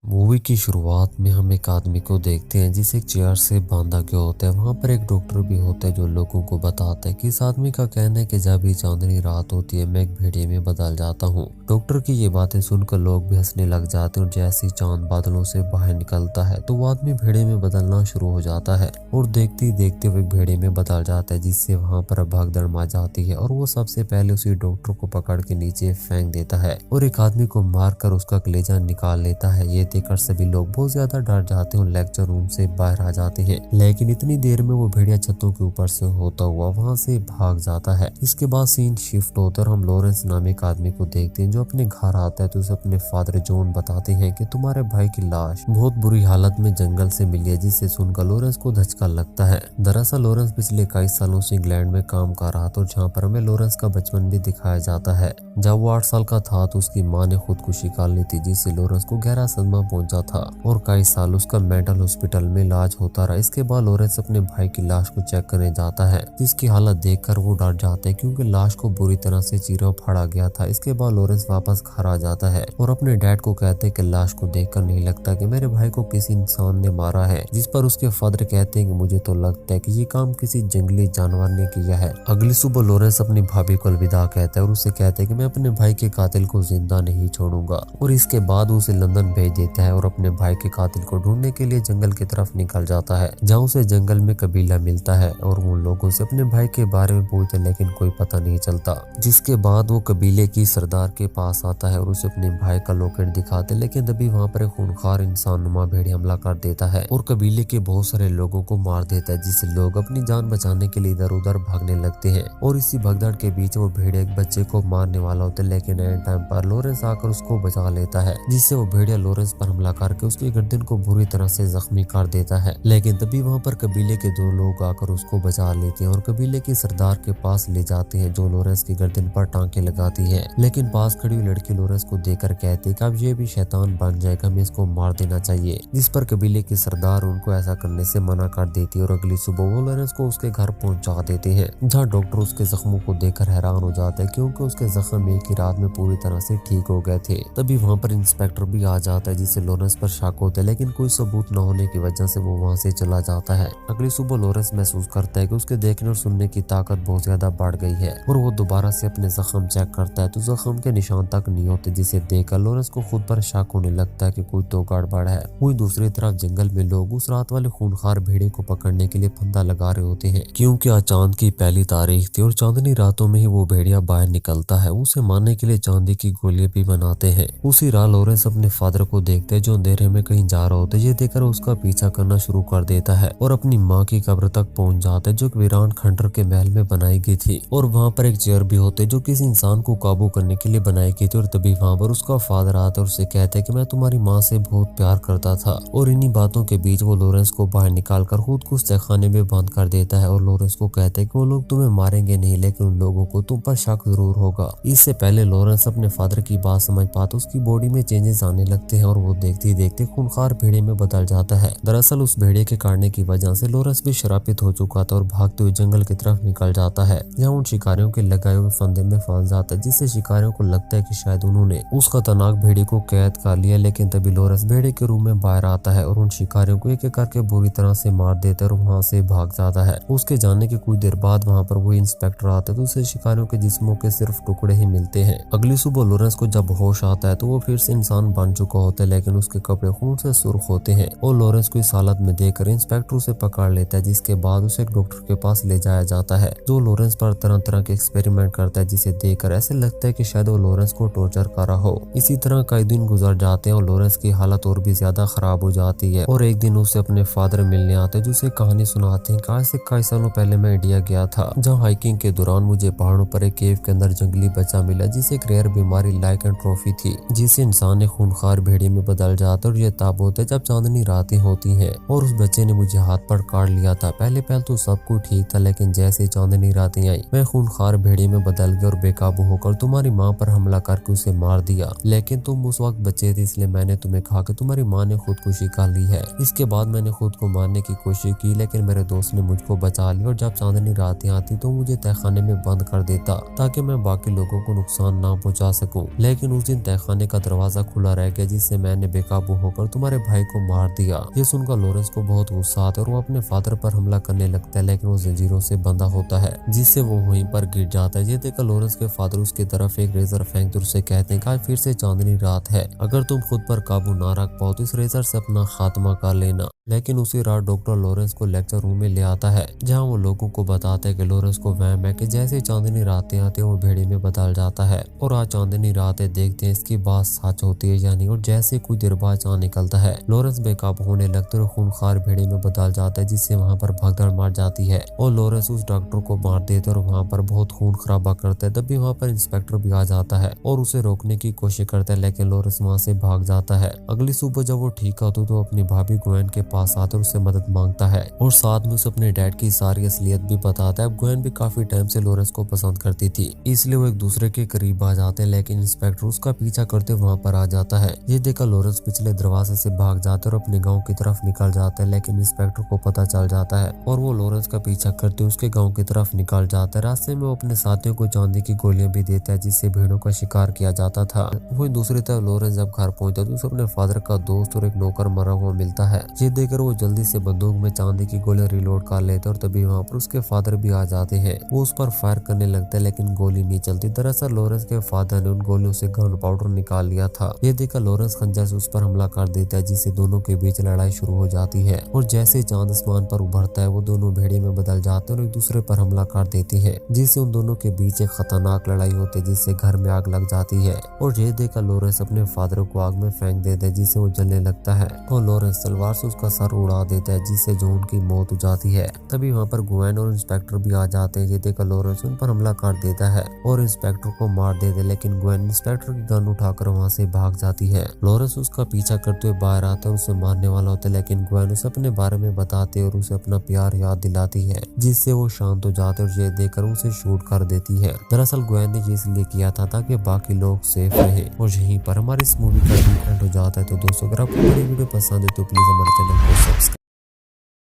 Movie की शुरुआत में हम एक आदमी को देखते हैं जिसे एक चेयर से बांधा गया होता है। वहां पर एक डॉक्टर भी होता है जो लोगों को बताता है कि इस आदमी का कहना है कि जब भी चांदनी रात होती है मैं एक भेड़िए में बदल जाता हूँ। डॉक्टर की ये बातें सुनकर लोग भी हंसने लग जाते हैं और जैसे ही चांद बादलों से बाहर निकलता है तो वो आदमी भेड़िए में बदलना शुरू हो जाता है और देखते ही देखते वो एक भेड़िए में बदल जाता है, जिससे वहां पर भगदड़ मच जाती है और वो सबसे पहले उसी डॉक्टर को पकड़ के नीचे फेंक देता है और एक आदमी को मारकर उसका कलेजा निकाल लेता है। ये देखकर सभी लोग बहुत ज्यादा डर जाते हैं और लेक्चर रूम से बाहर आ जाते हैं, लेकिन इतनी देर में वो भेड़िया छतों के ऊपर से होता हुआ वहां से भाग जाता है। इसके बाद सीन शिफ्ट होता है और हम लॉरेंस नाम एक आदमी को देखते हैं जो अपने घर आता है तो उसे अपने फादर जॉन बताते हैं कि तुम्हारे भाई की लाश बहुत बुरी हालत में जंगल से मिली है, जिससे सुनकर लॉरेंस को धचका लगता है। दरअसल लॉरेंस पिछले कई सालों से इंग्लैंड में काम कर रहा था और जहाँ पर हमें लॉरेंस का बचपन भी दिखाया जाता है। जब वो 8 साल का था तो उसकी माँ ने खुदकुशी कर ली थी, जिससे लॉरेंस को गहरा सदमा पहुंचा था और कई साल उसका मेंटल हॉस्पिटल में इलाज होता रहा। इसके बाद लॉरेंस अपने भाई की लाश को चेक करने जाता है, जिसकी हालत देखकर वो डर जाता है क्योंकि लाश को बुरी तरह से चीरा फाड़ा गया था। इसके बाद लॉरेंस वापस घर आ जाता है और अपने डैड को कहते हैं कि लाश को देखकर नहीं लगता कि मेरे भाई को किसी इंसान ने मारा है, जिस पर उसके फादर कहते हैं कि मुझे तो लगता है कि ये काम किसी जंगली जानवर ने किया है। अगली सुबह लॉरेंस अपनी भाभी को अलविदा कहता है और उसे कहता है कि मैं अपने भाई के कातिल को जिंदा नहीं छोड़ूंगा और इसके बाद उसे लंदन भेज देता है और अपने भाई के कातिल को ढूंढने के लिए जंगल की तरफ निकल जाता है, जहाँ उसे जंगल में कबीला मिलता है और उन लोगों से अपने भाई के बारे में पूछते लेकिन कोई पता नहीं चलता। जिसके बाद वो कबीले की सरदार के पास आता है और उसे अपने भाई का लॉकेट दिखाते, लेकिन तभी वहाँ पर एक खूंखार इंसान नुमा भेड़िया हमला कर देता है और कबीले के बहुत सारे लोगों को मार देता है, जिससे लोग अपनी जान बचाने के लिए इधर उधर भागने लगते हैं। और इसी भगदड़ के बीच वो भेड़िया एक बच्चे को मारने वाला होता है, लेकिन एंड टाइम पर लॉरेंस आकर उसको बचा लेता है, जिससे वो भेड़िया लॉरेंस पर हमला करके उसकी गर्दन को बुरी तरह से जख्मी कर देता है। लेकिन तभी वहाँ पर कबीले के 2 लोग आकर उसको बचा लेते हैं और कबीले के सरदार के पास ले जाते हैं, जो लॉरेंस की गर्दन पर टांके लगाती है। लेकिन पास खड़ी हुई लड़की लॉरेंस को देखकर कहती है कि अब ये भी शैतान बन जाएगा, हमें इसको मार देना चाहिए, जिस पर कबीले के सरदार उनको ऐसा करने से मना कर देती है और अगली सुबह वो लॉरेंस को उसके घर पहुंचा देते हैं, जहाँ डॉक्टर उसके जख्मों को देखकर हैरान हो जाता है क्योंकि उसके जख्म एक ही रात में पूरी तरह से ठीक हो गए थे। तभी वहाँ पर इंस्पेक्टर भी आ जाता है, जिससे लॉरेंस पर शक होता है, लेकिन कोई सबूत न होने की वजह से वो वहाँ से चला जाता है। अगली सुबह लॉरेंस महसूस करता है कि उसके देखने और सुनने की ताकत बहुत ज्यादा बढ़ गई है और वो दोबारा से अपने जख्म चेक करता है तो जख्म के निशान तक नहीं होते, जिसे देखकर लॉरेंस को खुद पर शक होने लगता है कि कोई तो गड़बड़ है। वहीं दूसरी तरफ जंगल में लोग उस रात वाले खूंखार भेड़िए को पकड़ने के लिए फंदा लगा रहे होते हैं, क्योंकि आज चांद की पहली तारीख थी और चांदनी रातों में ही वो भेड़िया बाहर निकलता है। उसे मारने के लिए चांदी की गोलियां भी बनाते हैं। उसी रात लॉरेंस अपने फादर को देखते हैं जो अंधेरे में कहीं जा रहा होता है। ये देखकर उसका पीछा करना शुरू कर देता है और अपनी माँ की कब्र तक पहुंच जाता है, जो वीरान खंडर के महल में बनाई गई थी। और वहाँ पर एक चेयर भी होते जो किसी इंसान को काबू करने के लिए बनाई गई थी। और तभी वहाँ पर उसका फादर आता है और उसे कहता है कि मैं तुम्हारी माँ से बहुत प्यार करता था। और इन्हीं बातों के बीच वो लॉरेंस को बाहर निकाल कर खुद को तहखाने में बंद कर देता है और लॉरेंस को कहता है कि वो लोग तुम्हें मारेंगे नहीं, लेकिन उन लोगों को तुम पर शक जरूर होगा। इससे पहले लॉरेंस अपने फादर की बात समझ पाता उसकी बॉडी में चेंजेस आने लगते हैं और वो देखते ही देखते खूंखार भेड़िए में बदल जाता है। दरअसल उस भेड़िए के काटने की वजह से लॉरेंस भी शरापित हो चुका था और भागते हुए जंगल की तरफ निकल जाता है, जहाँ उन शिकारियों के लगाए हुए फंदे में फंस जाता है, जिससे शिकारियों को लगता है कि शायद उन्होंने उस खतरनाक भेड़िए को कैद कर लिया। लेकिन तभी लॉरेंस भेड़िए के रूम में बाहर आता है और उन शिकारियों को एक एक करके बुरी तरह से मार देता है और वहाँ से भाग जाता है। उसके जाने के कुछ देर बाद वहाँ पर वही इंस्पेक्टर आता है तो उसे शिकारियों के जिस्मों के सिर्फ टुकड़े ही मिलते हैं। अगली सुबह लॉरेंस को जब होश आता है तो वो फिर से इंसान बन चुका होता है, लेकिन उसके कपड़े खून से सुर्ख होते हैं और लॉरेंस को इस हालत में देखकर इंस्पेक्टर उसे पकड़ लेता है, जिसके बाद उसे एक डॉक्टर के पास ले जाया जाता है, जो लॉरेंस पर तरह तरह के एक्सपेरिमेंट करता है, जिसे देखकर ऐसे लगता है कि शायद वो लॉरेंस को टॉर्चर कर रहा हो। इसी तरह कई दिन गुजर जाते हैं और लॉरेंस की हालत और भी ज्यादा खराब हो जाती है और एक दिन उसे अपने फादर मिलने आते हैं, जो उसे कहानी सुनाते हैं। आज से कई सालों पहले मैं इंडिया गया था, जहाँ हाइकिंग के दौरान मुझे पहाड़ों पर एक केव के अंदर जंगली बच्चा मिला, जिसे एक रेयर बीमारी लाइकेंट्रोफी थी, जिसे इंसान एक खूंखार भेड़िए में बदल जाता है। और ये तब होता है जब चांदनी रातें होती हैं और उस बच्चे ने मुझे हाथ पर काट लिया था। पहले तो सब कुछ ठीक था, लेकिन जैसे चांदनी रातें आई मैं खूंखार भेड़िए में बदल गया और बेकाबू होकर तुम्हारी माँ पर हमला करके उसे मार दिया। लेकिन तुम उस वक्त बच्चे थे, इसलिए मैंने तुम्हें कहा कि तुम्हारी माँ ने खुदकुशी कर ली है। इसके बाद मैंने खुद को मारने की कोशिश की, लेकिन मेरे दोस्त ने मुझको बचा लिया और जब चांदनी रातें आती तो मुझे तहखाने में बंद कर देता ताकि मैं बाकी लोगों को नुकसान ना पहुंचा सकूं। लेकिन उस दिन तहखाने का दरवाजा खुला रह गया, जिससे मैं मैंने बेकाबू होकर तुम्हारे भाई को मार दिया। ये सुनकर लॉरेंस को बहुत गुस्सा आता है और वो अपने फादर पर हमला करने लगता है, लेकिन वो जंजीरों से बंधा होता है जिससे वो वहीं पर गिर जाता है। ये देखकर लॉरेंस के फादर उसकी तरफ एक रेजर फेंकते उससे कहते हैं कि आज फिर से चांदनी रात है, अगर तुम खुद पर काबू ना रख पाओ तो इस रेजर से अपना खात्मा कर लेना। लेकिन उसी रात डॉक्टर लॉरेंस को लेक्चर रूम में ले आता है, जहां वो लोगों को बताता है कि लॉरेंस को वहम है कि जैसे चांदनी रातें आते वो भेड़िए में बदल जाता है। और आज चांदनी रातें देखते हैं इसकी बात सच होती है या नहीं। और जैसे कोई देर बाद चांद निकलता है, लॉरेंस बेकाबू होने लगता है और खूनखार भेड़िए में बदल जाता है, जिससे वहां पर भगदड़ मार जाती है और लॉरेंस उस डॉक्टर को मार देता है और वहां पर बहुत खून खराबा करता है। तभी वहां पर इंस्पेक्टर भी आ जाता है और उसे रोकने की कोशिश करता है, लेकिन लॉरेंस वहां से भाग जाता है। अगली सुबह जब वो ठीक होता है तो अपनी भाभी ग्वेन के पास आता है, उससे मदद मांगता है और साथ में उसे अपने डैड की सारी असलियत भी बताता है। अब ग्वेन भी काफी टाइम से लॉरेंस को पसंद करती थी, इसलिए वो एक दूसरे के करीब आ जाते हैं, लेकिन इंस्पेक्टर उसका पीछा करते वहां पर आ जाता है। ये देखकर लॉरेंस पिछले दरवाजे से भाग जाता है और अपने गाँव की तरफ निकल जाता है, लेकिन इंस्पेक्टर को पता चल जाता है और वो लॉरेंस का पीछा करते उसके गाँव की तरफ निकल जाता है। रास्ते में वो अपने साथियों को चांदी की गोलियां भी देता है, जिससे भेड़ों का शिकार किया जाता था। वहीं दूसरी तरफ लॉरेंस जब घर पहुंचता है तो उसे अपने फादर का दोस्त और एक नौकर मरा हुआ मिलता है। ये देखकर वो जल्दी से बंदूक में चांदी की गोलियां रिलोड कर लेते और तभी वहाँ पर उसके फादर भी आ जाते हैं। वो उस पर फायर करने लगता है, लेकिन गोली नहीं चलती। दरअसल लॉरेंस के फादर ने उन गोलियों से गन पाउडर निकाल लिया था। ये देखकर लॉरेंस खंजर से उस पर हमला कर देता है, जिससे दोनों के बीच लड़ाई शुरू हो जाती है। और जैसे चांद आसमान पर उभरता है, वो दोनों भेड़िए में बदल जाते हैं और एक दूसरे पर हमला कर देती है, जिससे उन दोनों के बीच एक खतरनाक लड़ाई होती है, जिससे घर में आग लग जाती है। और ये देखकर लॉरेंस अपने फादर को आग में फेंक देता है, जिससे वो जलने लगता है और लॉरेंस तलवार से उसका सर उड़ा देता है, जिससे जॉन की मौत हो जाती है। तभी वहाँ पर ग्वेन और इंस्पेक्टर भी आ जाते हैं। ये देखकर लॉरेंस उन पर हमला कर देता है और इंस्पेक्टर को मार देते, लेकिन ग्वेन इंस्पेक्टर की गन उठाकर वहाँ से भाग जाती है। लॉरेंस उसका पीछा करते हुए बाहर आता है और उसे मारने वाला होता है, लेकिन ग्वेन उसे अपने बारे में बताते और उसे अपना प्यार याद दिलाती है, जिससे वो शांत हो जाते और ये देखकर उसे शूट कर देती है। दरअसल ग्वेन ने ये इसलिए किया था ताकि बाकी लोग सेफ रहे। और यहीं पर हमारी इस मूवी का एंड हो जाता है। तो दोस्तों, अगर आपको मेरी वीडियो पसंद है तो प्लीज हमारे चैनल को सब्सक्राइब